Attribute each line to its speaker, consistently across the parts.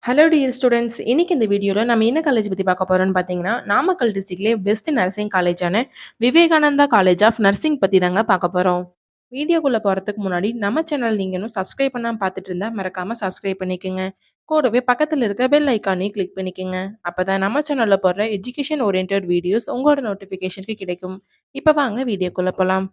Speaker 1: Hello dear students. இன்னைக்கு இந்த வீடியோல நம்ம என்ன காலேஜ் பத்தி பார்க்க போறோம்னு பார்த்தீங்கன்னா, நாமக்கல் டிஸ்ட்ரிக்ட்லயே பெஸ்ட் நர்சிங் காலேஜான விவேகானந்தா காலேஜ் ஆஃப் நர்சிங் பத்தி தாங்க பார்க்க போறோம். வீடியோக்குள்ள போறதுக்கு முன்னாடி நம்ம சேனல் நீங்க இன்னும் சப்ஸ்கிரைப் பண்ணாம பார்த்துட்டு இருந்தா மறக்காம சப்ஸ்கிரைப் பண்ணிக்கங்க. கூடவே பக்கத்துல இருக்க பெல் ஐகானையும் கிளிக் பண்ணிக்கங்க. அப்பதான் நம்ம சேனல்ல போடுற எஜுகேஷன் ஓரியன்டட் வீடியோஸ் உங்களோட நோட்டிஃபிகேஷனுக்கு கிடைக்கும். இப்ப வாங்க வீடியோக்குள்ள போலாம்.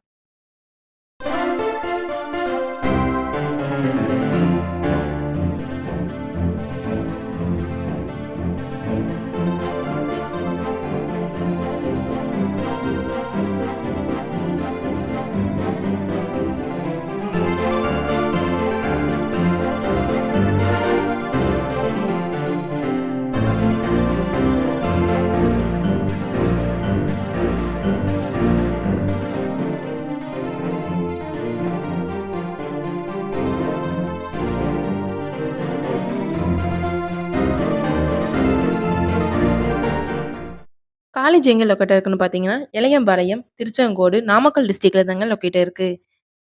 Speaker 1: காலேஜ் எங்க லொக்கேட்டா இருக்குன்னு பார்த்தீங்கன்னா, இளையம்பாளையம், திருச்செங்கோடு, நாமக்கல் டிஸ்ட்ரிக்ட்ல தாங்க லொக்கேட்டா இருக்கு.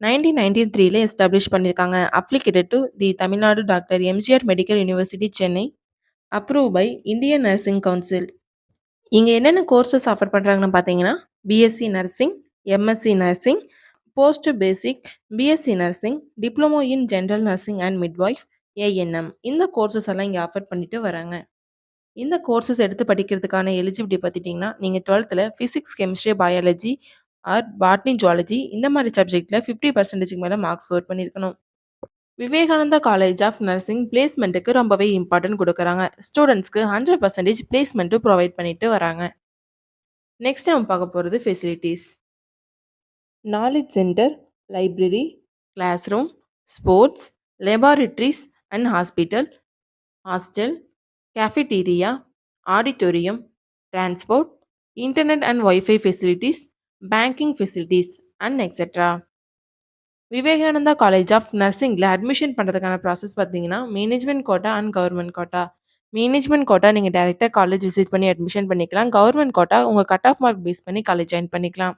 Speaker 1: 1993ல எஸ்டாப்ளிஷ் பண்ணியிருக்காங்க. Affiliated to the Tamil Nadu doctor MGR medical university Chennai. Approve by Indian nursing council. இங்க என்னென்ன கோர்சஸ் ஆஃபர் பண்றாங்கன்னு பார்த்தீங்கன்னா, BSc nursing, MSc nursing, post basic, BSc nursing, diploma in general nursing and midwife, ANM. இந்த கோர்சஸ் எல்லாம் இங்க ஆஃபர் பண்ணிட்டு வராங்க. இந்த கோர்சஸ் எடுத்து படிக்கிறதுக்கான எலிஜிபிலிட்டி பார்த்துட்டிங்கன்னா, நீங்க 12ல physics, chemistry, biology or botany, zoology இந்த மாரி சப்ஜெக்ட்ல 50%க்கு மேல மார்க் ஸ்கோர் பண்ணியிருக்கணும். விவேகானந்தா காலேஜ் ஆஃப் நர்சிங் பிளேஸ்மெண்ட்டுக்கு ரொம்பவே இம்பார்ட்டன்ட் குடுக்குறாங்க. ஸ்டூடண்ட்ஸ்க்கு 100% பிளேஸ்மெண்ட்டும் ப்ரொவைட் பண்ணிட்டு வராங்க. நெக்ஸ்ட் நம்ம பார்க்க போறது facilities. Knowledge centre, library, class room, sports, laboratories and hospital, hostel, cafeteria, auditorium, transport, internet and Wi-Fi facilities, banking facilities, and etc. Vivekananda college of நர்சிங்கில் அட்மிஷன் பண்ணுறதுக்கான ப்ராசஸ் பார்த்தீங்கன்னா, management quota and government quota. Management quota நீங்கள் டைரெக்டாக college visit பண்ணி admission பண்ணிக்கலாம். Government quota உங்கள் cut off mark base பண்ணி college join பண்ணிக்கலாம்.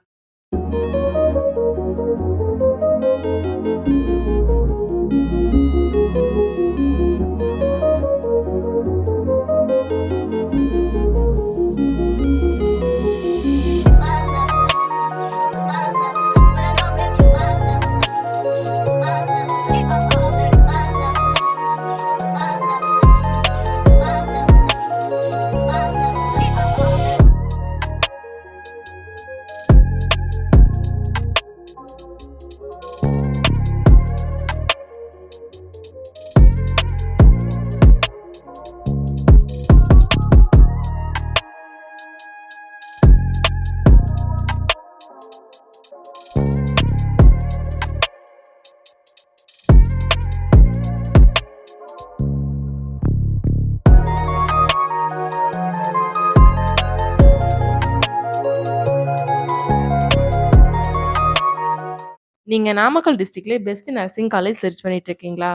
Speaker 1: நீங்க நாமக்கல் டிஸ்ட்ரிக்ட்லயே பெஸ்ட் நர்சிங் காலேஜ் சர்ச் பண்ணிட்டு இருக்கீங்களா?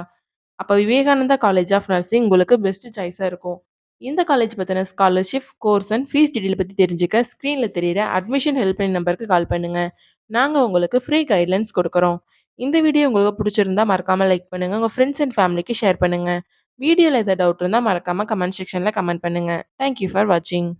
Speaker 1: அப்ப விவேகானந்தா காலேஜ் ஆஃப் நர்சிங் உங்களுக்கு பெஸ்ட் சாய்ஸா இருக்கும். இந்த காலேஜ் பத்தின scholarship, course and fees detail பத்தி தெரிஞ்சுக்க ஸ்க்ரீன்ல தெரியிற அட்மிஷன் ஹெல்ப்லைன் நம்பருக்கு கால் பண்ணுங்க. நாங்க உங்களுக்கு ஃப்ரீ கைட்லைன்ஸ் குடுக்குறோம். இந்த வீடியோ உங்களுக்கு புடிச்சிருந்தா மறக்காம லைக் பண்ணுங்க. உங்க ஃப்ரெண்ட்ஸ் அண்ட் ஃபேமிலிக்கு ஷேர் பண்ணுங்க. வீடியோல ஏதாவது டவுட் இருந்தா மறக்காம கமெண்ட் செக்ஷன்ல கமெண்ட் பண்ணுங்க. தேங்க் யூ ஃபார் வாட்சிங்.